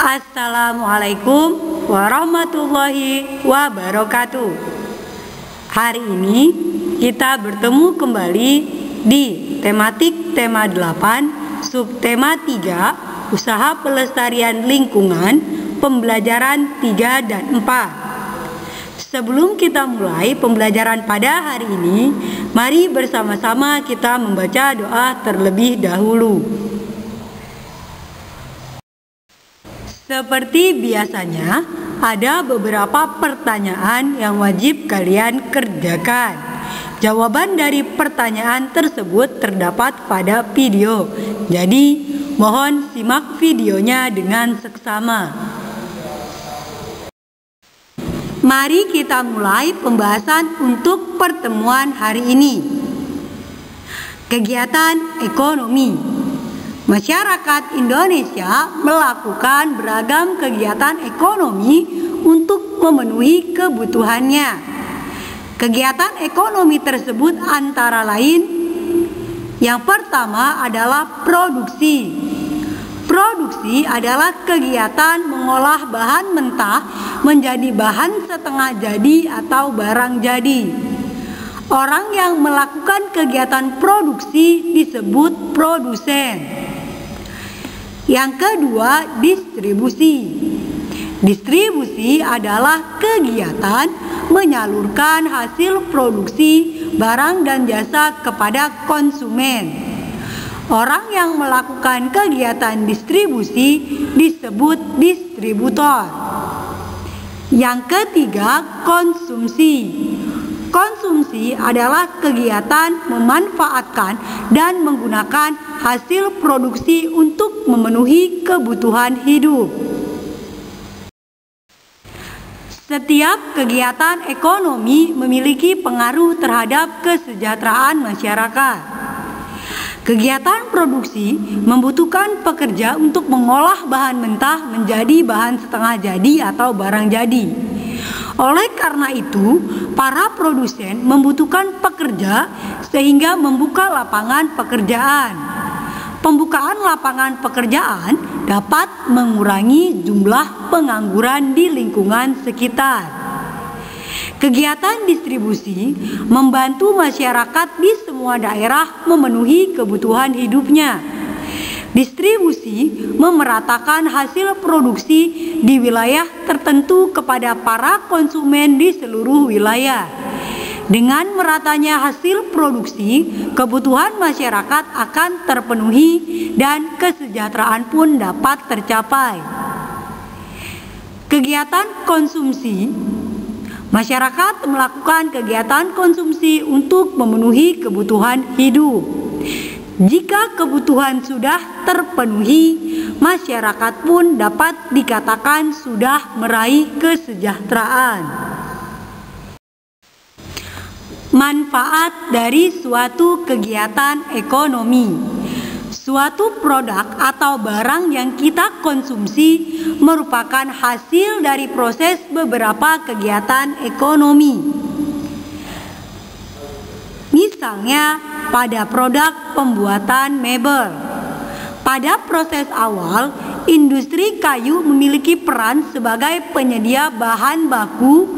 Assalamualaikum warahmatullahi wabarakatuh. Hari ini kita bertemu kembali di tematik tema 8, subtema 3, usaha pelestarian lingkungan, pembelajaran 3 dan 4. Sebelum kita mulai pembelajaran pada hari ini, mari bersama-sama kita membaca doa terlebih dahulu. Seperti biasanya, ada beberapa pertanyaan yang wajib kalian kerjakan. Jawaban dari pertanyaan tersebut terdapat pada video. Jadi, mohon simak videonya dengan seksama. Mari kita mulai pembahasan untuk pertemuan hari ini. Kegiatan ekonomi. Masyarakat Indonesia melakukan beragam kegiatan ekonomi untuk memenuhi kebutuhannya. Kegiatan ekonomi tersebut antara lain, yang pertama adalah produksi. Produksi adalah kegiatan mengolah bahan mentah menjadi bahan setengah jadi atau barang jadi. Orang yang melakukan kegiatan produksi disebut produsen. Yang kedua, distribusi. Distribusi adalah kegiatan menyalurkan hasil produksi barang dan jasa kepada konsumen. Orang yang melakukan kegiatan distribusi disebut distributor. Yang ketiga, konsumsi. Konsumsi adalah kegiatan memanfaatkan dan menggunakan hasil produksi untuk memenuhi kebutuhan hidup. Setiap kegiatan ekonomi memiliki pengaruh terhadap kesejahteraan masyarakat. Kegiatan produksi membutuhkan pekerja untuk mengolah bahan mentah menjadi bahan setengah jadi atau barang jadi. Oleh karena itu, para produsen membutuhkan pekerja sehingga membuka lapangan pekerjaan. Pembukaan lapangan pekerjaan dapat mengurangi jumlah pengangguran di lingkungan sekitar. Kegiatan distribusi membantu masyarakat di semua daerah memenuhi kebutuhan hidupnya. Distribusi memeratakan hasil produksi di wilayah tertentu kepada para konsumen di seluruh wilayah. Dengan meratanya hasil produksi, kebutuhan masyarakat akan terpenuhi dan kesejahteraan pun dapat tercapai. Kegiatan konsumsi. Masyarakat melakukan kegiatan konsumsi untuk memenuhi kebutuhan hidup. Jika kebutuhan sudah terpenuhi, masyarakat pun dapat dikatakan sudah meraih kesejahteraan. Manfaat dari suatu kegiatan ekonomi. Suatu produk atau barang yang kita konsumsi merupakan hasil dari proses beberapa kegiatan ekonomi. Misalnya, pada produk pembuatan mebel. Pada proses awal, industri kayu memiliki peran sebagai penyedia bahan baku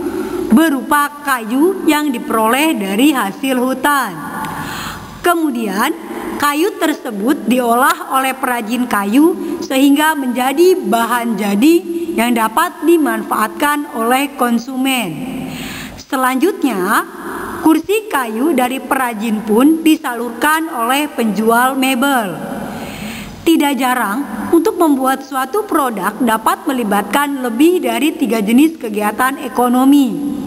berupa kayu yang diperoleh dari hasil hutan. Kemudian, kayu tersebut diolah oleh perajin kayu sehingga menjadi bahan jadi yang dapat dimanfaatkan oleh konsumen. Selanjutnya, kursi kayu dari perajin pun disalurkan oleh penjual mebel. Tidak jarang, untuk membuat suatu produk dapat melibatkan lebih dari 3 jenis kegiatan ekonomi.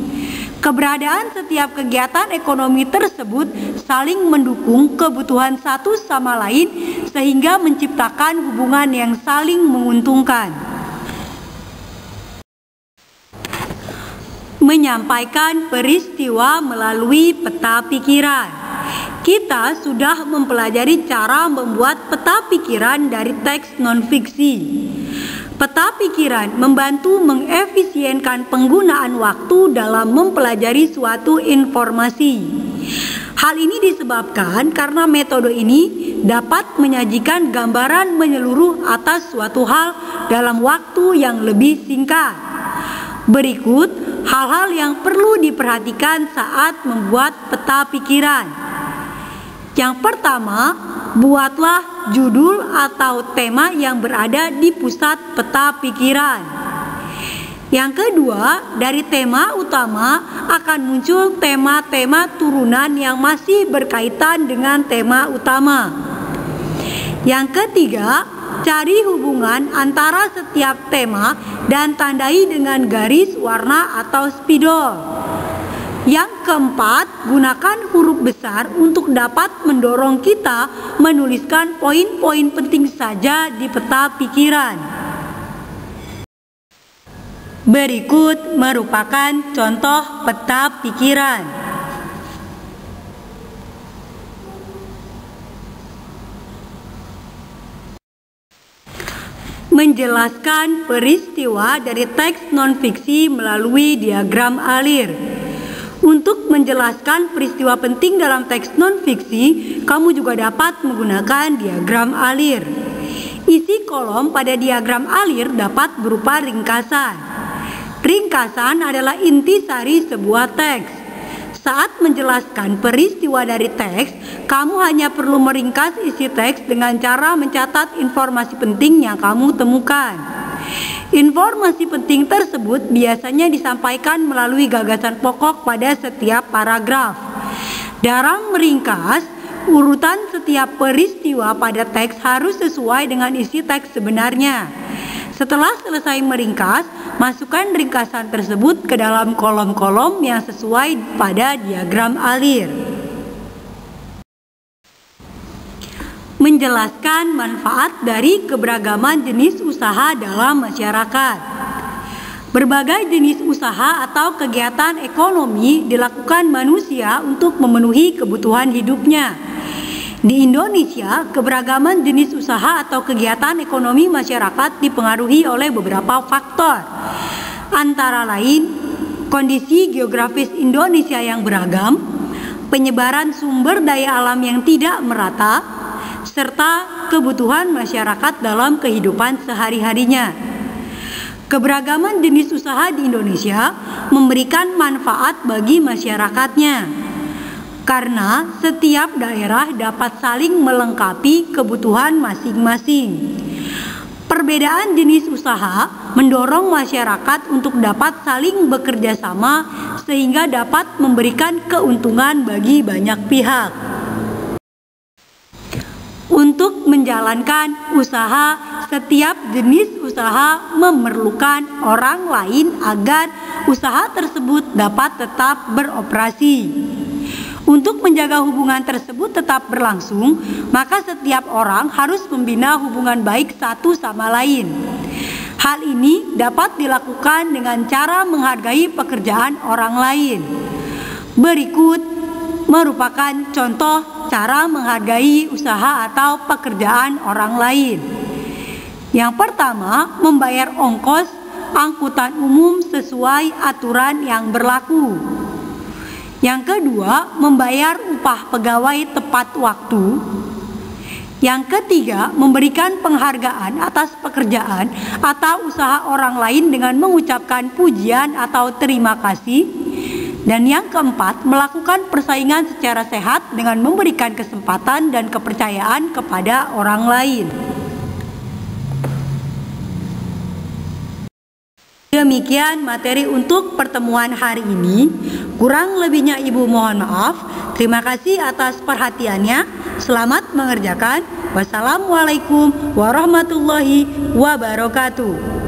Keberadaan setiap kegiatan ekonomi tersebut saling mendukung kebutuhan satu sama lain sehingga menciptakan hubungan yang saling menguntungkan. Menyampaikan peristiwa melalui peta pikiran. Kita sudah mempelajari cara membuat peta pikiran dari teks non-fiksi. Peta pikiran membantu mengefisienkan penggunaan waktu dalam mempelajari suatu informasi. Hal ini disebabkan karena metode ini dapat menyajikan gambaran menyeluruh atas suatu hal dalam waktu yang lebih singkat. Berikut hal-hal yang perlu diperhatikan saat membuat peta pikiran. Yang pertama, buatlah judul atau tema yang berada di pusat peta pikiran. Yang kedua, dari tema utama akan muncul tema-tema turunan yang masih berkaitan dengan tema utama. Yang ketiga, cari hubungan antara setiap tema dan tandai dengan garis, warna, atau spidol. Yang keempat, gunakan huruf besar untuk dapat mendorong kita menuliskan poin-poin penting saja di peta pikiran. Berikut merupakan contoh peta pikiran. Menjelaskan peristiwa dari teks non-fiksi melalui diagram alir. Untuk menjelaskan peristiwa penting dalam teks non-fiksi, kamu juga dapat menggunakan diagram alir. Isi kolom pada diagram alir dapat berupa ringkasan. Ringkasan adalah intisari sebuah teks. Saat menjelaskan peristiwa dari teks, kamu hanya perlu meringkas isi teks dengan cara mencatat informasi penting yang kamu temukan. Informasi penting tersebut biasanya disampaikan melalui gagasan pokok pada setiap paragraf. Dalam meringkas, urutan setiap peristiwa pada teks harus sesuai dengan isi teks sebenarnya. Setelah selesai meringkas, masukkan ringkasan tersebut ke dalam kolom-kolom yang sesuai pada diagram alir. Menjelaskan manfaat dari keberagaman jenis usaha dalam masyarakat. Berbagai jenis usaha atau kegiatan ekonomi dilakukan manusia untuk memenuhi kebutuhan hidupnya. Di Indonesia, keberagaman jenis usaha atau kegiatan ekonomi masyarakat dipengaruhi oleh beberapa faktor. Antara lain, kondisi geografis Indonesia yang beragam, penyebaran sumber daya alam yang tidak merata, serta kebutuhan masyarakat dalam kehidupan sehari-harinya. Keberagaman jenis usaha di Indonesia memberikan manfaat bagi masyarakatnya, karena setiap daerah dapat saling melengkapi kebutuhan masing-masing. Perbedaan jenis usaha mendorong masyarakat untuk dapat saling bekerja sama sehingga dapat memberikan keuntungan bagi banyak pihak. Untuk menjalankan usaha, setiap jenis usaha memerlukan orang lain agar usaha tersebut dapat tetap beroperasi. Untuk menjaga hubungan tersebut tetap berlangsung, maka setiap orang harus membina hubungan baik satu sama lain. Hal ini dapat dilakukan dengan cara menghargai pekerjaan orang lain. Berikut merupakan contoh cara menghargai usaha atau pekerjaan orang lain. Yang pertama, membayar ongkos angkutan umum sesuai aturan yang berlaku. Yang kedua, membayar upah pegawai tepat waktu. Yang ketiga, memberikan penghargaan atas pekerjaan atau usaha orang lain dengan mengucapkan pujian atau terima kasih. Dan yang keempat, melakukan persaingan secara sehat dengan memberikan kesempatan dan kepercayaan kepada orang lain. Demikian materi untuk pertemuan hari ini. Kurang lebihnya Ibu mohon maaf. Terima kasih atas perhatiannya. Selamat mengerjakan. Wassalamualaikum warahmatullahi wabarakatuh.